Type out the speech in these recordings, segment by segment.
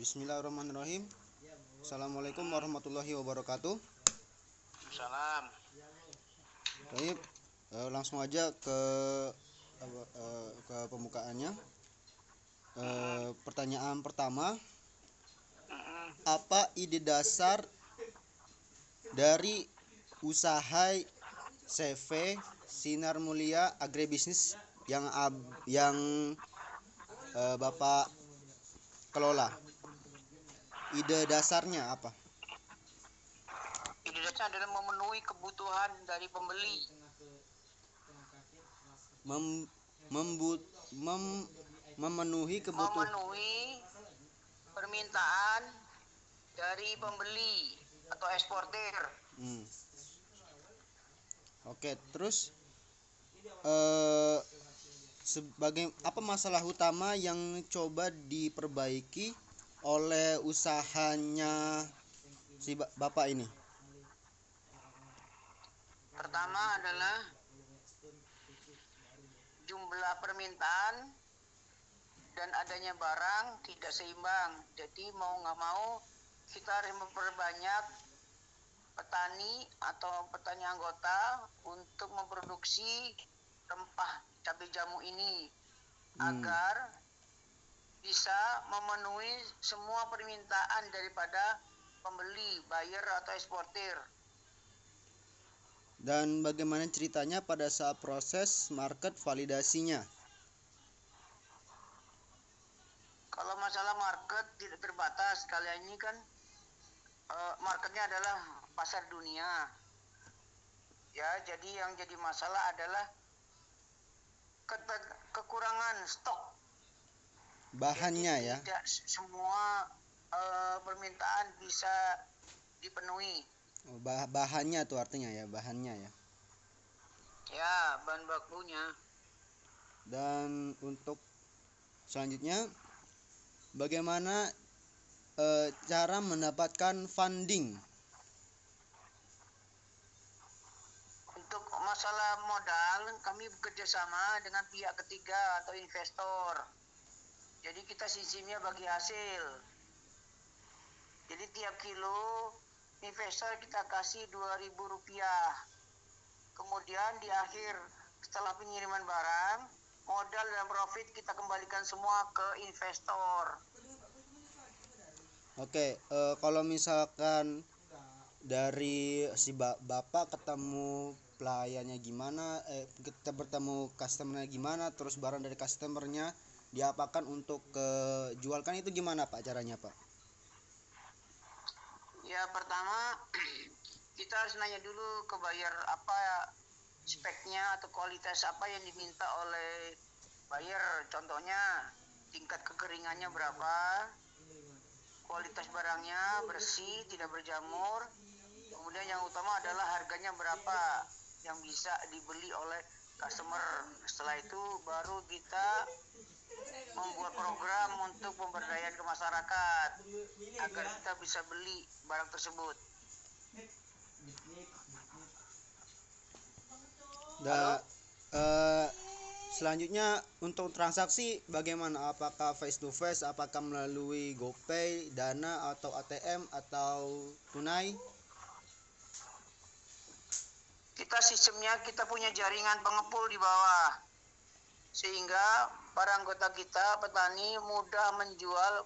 Bismillahirrahmanirrahim. Assalamualaikum warahmatullahi wabarakatuh. Salam. Baik, langsung aja ke pembukaannya. Pertanyaan pertama, apa ide dasar dari usaha CV Sinar Mulia Agribisnis yang Bapak kelola? Ide dasarnya apa? Ide dasar adalah memenuhi kebutuhan dari pembeli. Memenuhi kebutuhan. Memenuhi permintaan dari pembeli atau eksportir. Oke, terus sebagai apa masalah utama yang coba diperbaiki oleh usahanya si Bapak ini? Pertama adalah jumlah permintaan dan adanya barang tidak seimbang. Jadi mau nggak mau kita harus memperbanyak petani atau petani anggota untuk memproduksi rempah cabai jamu ini agar bisa memenuhi semua permintaan daripada pembeli, buyer atau eksportir. Dan bagaimana ceritanya pada saat proses market validasinya? Kalau masalah market tidak terbatas, kalian ini kan marketnya adalah pasar dunia. Ya, jadi yang jadi masalah adalah kekurangan stok. Bahannya jadi, ya. Tidak semua permintaan bisa dipenuhi. Bahannya tuh artinya ya, bahannya ya. Ya, bahan bakunya. Dan untuk selanjutnya, bagaimana cara mendapatkan funding? Untuk masalah modal, kami bekerjasama dengan pihak ketiga atau investor. Jadi kita sistemnya bagi hasil. Jadi tiap kilo investor kita kasih Rp2.000. Kemudian di akhir setelah pengiriman barang, modal dan profit kita kembalikan semua ke investor. Oke, kalau misalkan dari si Bapak ketemu pelayannya gimana, kita bertemu customernya gimana, terus barang dari customernya diapakan untuk jualkan, itu gimana Pak caranya Pak? Ya, pertama kita harus nanya dulu ke buyer apa speknya atau kualitas apa yang diminta oleh buyer. Contohnya tingkat kekeringannya berapa, kualitas barangnya bersih, tidak berjamur. Kemudian yang utama adalah harganya berapa yang bisa dibeli oleh customer. Setelah itu baru kita membuat program untuk pemberdayaan ke masyarakat agar kita bisa beli barang tersebut. Selanjutnya untuk transaksi bagaimana? Apakah face to face, apakah melalui GoPay, Dana atau ATM atau tunai? Kita sistemnya kita punya jaringan pengepul di bawah, sehingga para anggota kita petani mudah menjual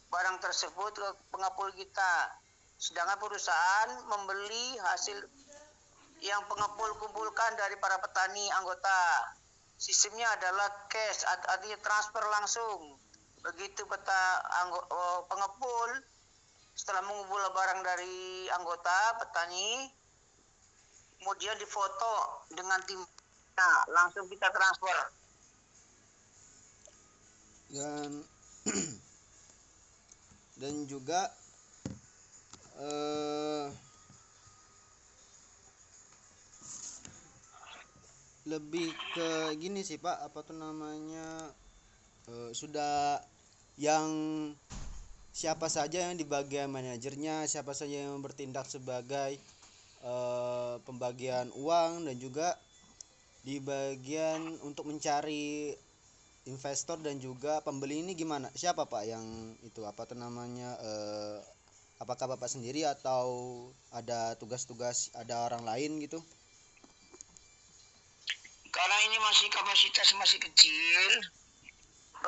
barang tersebut ke pengepul kita. Sedangkan perusahaan membeli hasil yang pengepul kumpulkan dari para petani anggota. Sistemnya adalah cash, artinya transfer langsung. Begitu pengepul setelah mengumpul barang dari anggota petani, kemudian difoto dengan tim, langsung kita transfer. Dan juga lebih ke gini sih Pak, apa tuh namanya, sudah yang siapa saja yang di bagian manajernya, siapa saja yang bertindak sebagai pembagian uang, dan juga di bagian untuk mencari investor dan juga pembeli ini gimana? Siapa Pak yang itu apa tuh namanya apakah Bapak sendiri atau ada tugas-tugas ada orang lain gitu? Karena ini kapasitas masih kecil,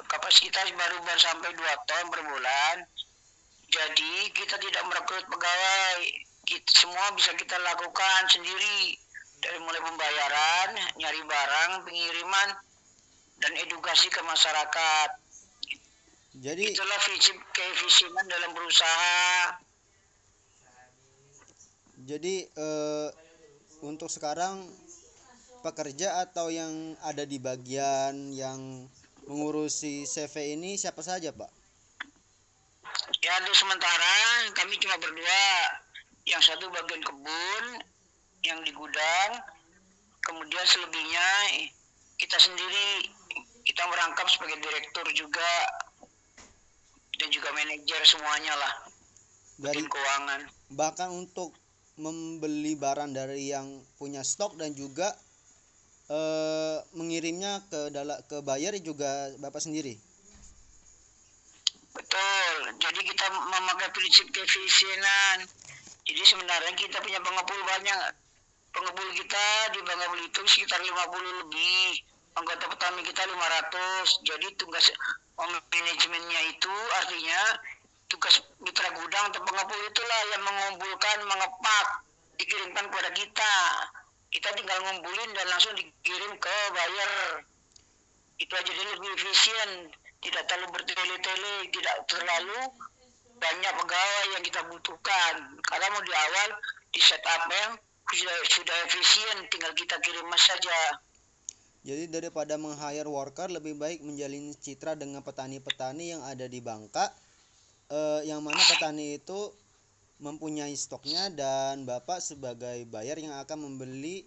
kapasitas baru sampai 2 ton per bulan. Jadi kita tidak merekrut pegawai, semua bisa kita lakukan sendiri, dari mulai pembayaran, nyari barang, pengiriman, dan edukasi ke masyarakat. Jadi itulah keefisienan dalam berusaha. Jadi untuk sekarang pekerja atau yang ada di bagian yang mengurusi CV ini siapa saja Pak? Ya untuk sementara kami cuma berdua, yang satu bagian kebun, yang di gudang, kemudian selebihnya kita sendiri, kita merangkap sebagai direktur juga, dan juga manajer semuanya lah, dari keuangan. Bahkan untuk membeli barang dari yang punya stok dan juga mengirimnya ke buyer juga Bapak sendiri. Betul. Jadi kita memakai prinsip keefisienan. Jadi sebenarnya kita punya pengepul banyak. Pengepul kita di Bangka Belitung sekitar 50 lebih. Anggota petani kita 500. Jadi tugas manajemennya itu artinya tugas mitra gudang atau pengepul itulah yang mengumpulkan, mengepak, dikirimkan kepada kita. Kita tinggal ngumpulin dan langsung dikirim ke buyer. Itu aja, jadi lebih efisien, tidak terlalu bertele-tele, tidak terlalu banyak pegawai yang kita butuhkan. Karena mau di awal di setup yang sudah efisien, tinggal kita kirim saja. Jadi daripada meng-hire worker, lebih baik menjalin citra dengan petani-petani yang ada di Bangka, yang mana petani itu mempunyai stoknya dan Bapak sebagai buyer yang akan membeli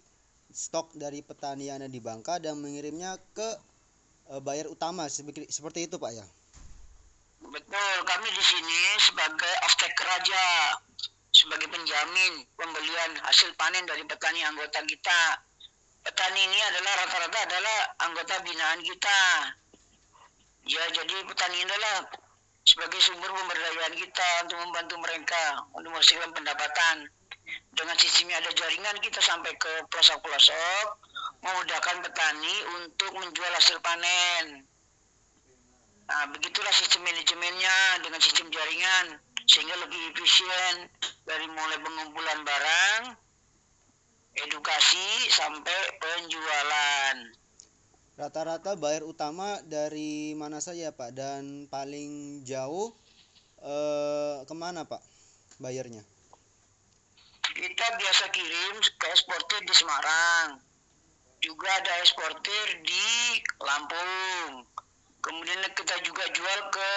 stok dari petani yang ada di Bangka dan mengirimnya ke buyer utama, seperti itu Pak ya? Betul, kami di sini sebagai off-taker aja, sebagai penjamin pembelian hasil panen dari petani anggota kita. Petani ini rata-rata adalah anggota binaan kita. Ya, jadi petani adalah sebagai sumber pemberdayaan kita untuk membantu mereka untuk menghasilkan pendapatan. Dengan sistemnya ada jaringan, kita sampai ke pelosok-pelosok, memudahkan petani untuk menjual hasil panen. Nah, begitulah sistem manajemennya dengan sistem jaringan, sehingga lebih efisien dari mulai pengumpulan barang, edukasi, sampai penjualan. Rata-rata buyer utama dari mana saja Pak, dan paling jauh kemana Pak bayarnya? Kita biasa kirim ke eksportir di Semarang, juga ada eksportir di Lampung, kemudian kita juga jual ke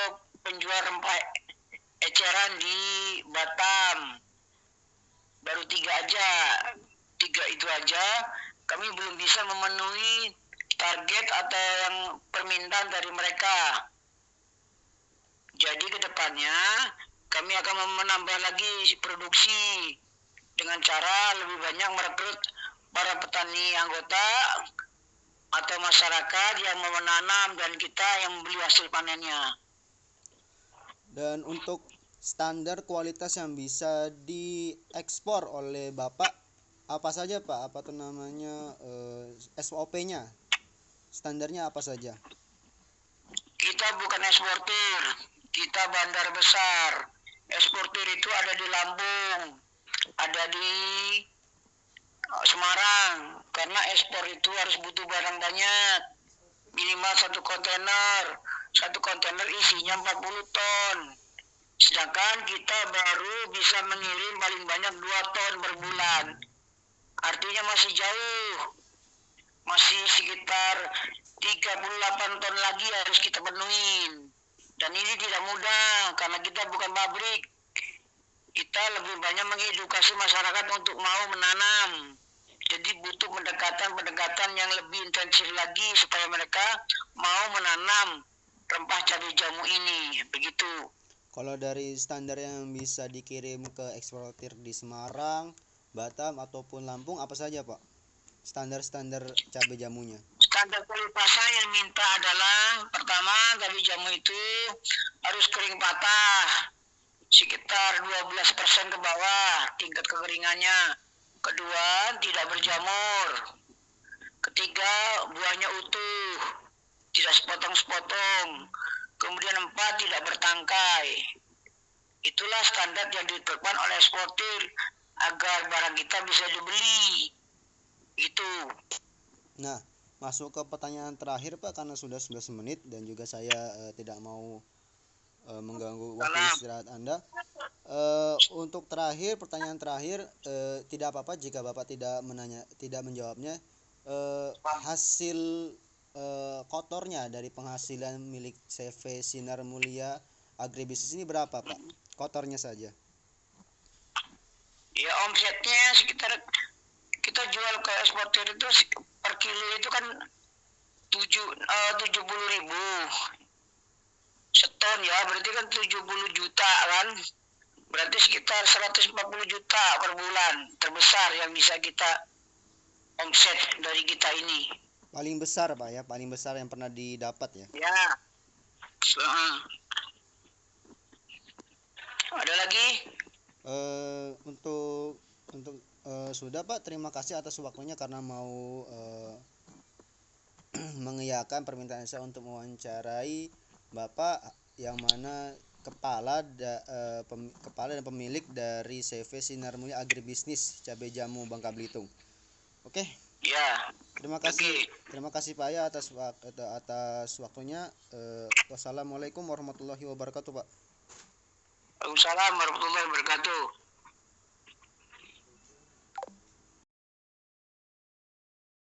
penjual rempah eceran di Batam. Baru 3 aja, 3 itu aja kami belum bisa memenuhi target atau yang permintaan dari mereka. Jadi kedepannya kami akan menambah lagi produksi dengan cara lebih banyak merekrut para petani anggota atau masyarakat yang mau menanam dan kita yang membeli hasil panennya. Dan untuk standar kualitas yang bisa diekspor oleh Bapak apa saja Pak? Apa tuh namanya SOP-nya? Standarnya apa saja? Kita bukan eksportir, kita bandar besar. Eksportir itu ada di Lampung, ada di Semarang, karena ekspor itu harus butuh barang banyak, minimal 1 kontainer isinya 40 ton, sedangkan kita baru bisa mengirim paling banyak 2 ton per bulan, artinya masih jauh, masih sekitar 38 ton lagi harus kita penuhin, dan ini tidak mudah karena kita bukan pabrik. Kita lebih banyak mengedukasi masyarakat untuk mau menanam. Jadi butuh pendekatan yang lebih intensif lagi supaya mereka mau menanam rempah cabai jamu ini. Begitu. Kalau dari standar yang bisa dikirim ke eksportir di Semarang, Batam ataupun Lampung apa saja Pak? Standar-standar cabai jamunya. Standar kualitasnya yang minta adalah pertama cabai jamu itu harus kering patah sekitar 12% ke bawah tingkat kekeringannya. Kedua, tidak berjamur. Ketiga, buahnya utuh, tidak sepotong-sepotong. Kemudian 4, tidak bertangkai. Itulah standar yang ditetapkan oleh eksportir agar barang kita bisa dibeli. Itu. Nah, masuk ke pertanyaan terakhir Pak, karena sudah 11 menit dan juga saya tidak mau mengganggu waktu istirahat Anda. Untuk pertanyaan terakhir, tidak apa-apa jika Bapak tidak menjawabnya. Hasil kotornya dari penghasilan milik CV Sinar Mulia Agribisnis ini berapa Pak? Kotornya saja. Ya omsetnya sekitar, kita jual ke eksportir itu per kilo itu kan 70.000 seton ya, berarti kan 70 juta kan, berarti sekitar 140 juta per bulan, terbesar yang bisa kita omset dari kita ini. Paling besar Pak ya, paling besar yang pernah didapat ya. Ya. Ada lagi? Untuk sudah Pak, terima kasih atas waktunya karena mau mengiyakan permintaan saya untuk mewawancarai Bapak yang mana kepala dan pemilik dari CV Sinar Mulia Agribisnis Cabai Jamu Bangka Belitung. Oke. Ya. Terima kasih. Terima kasih Pak ya atas waktunya. Wassalamualaikum warahmatullahi wabarakatuh Pak. Waalaikumsalam warahmatullahi wabarakatuh.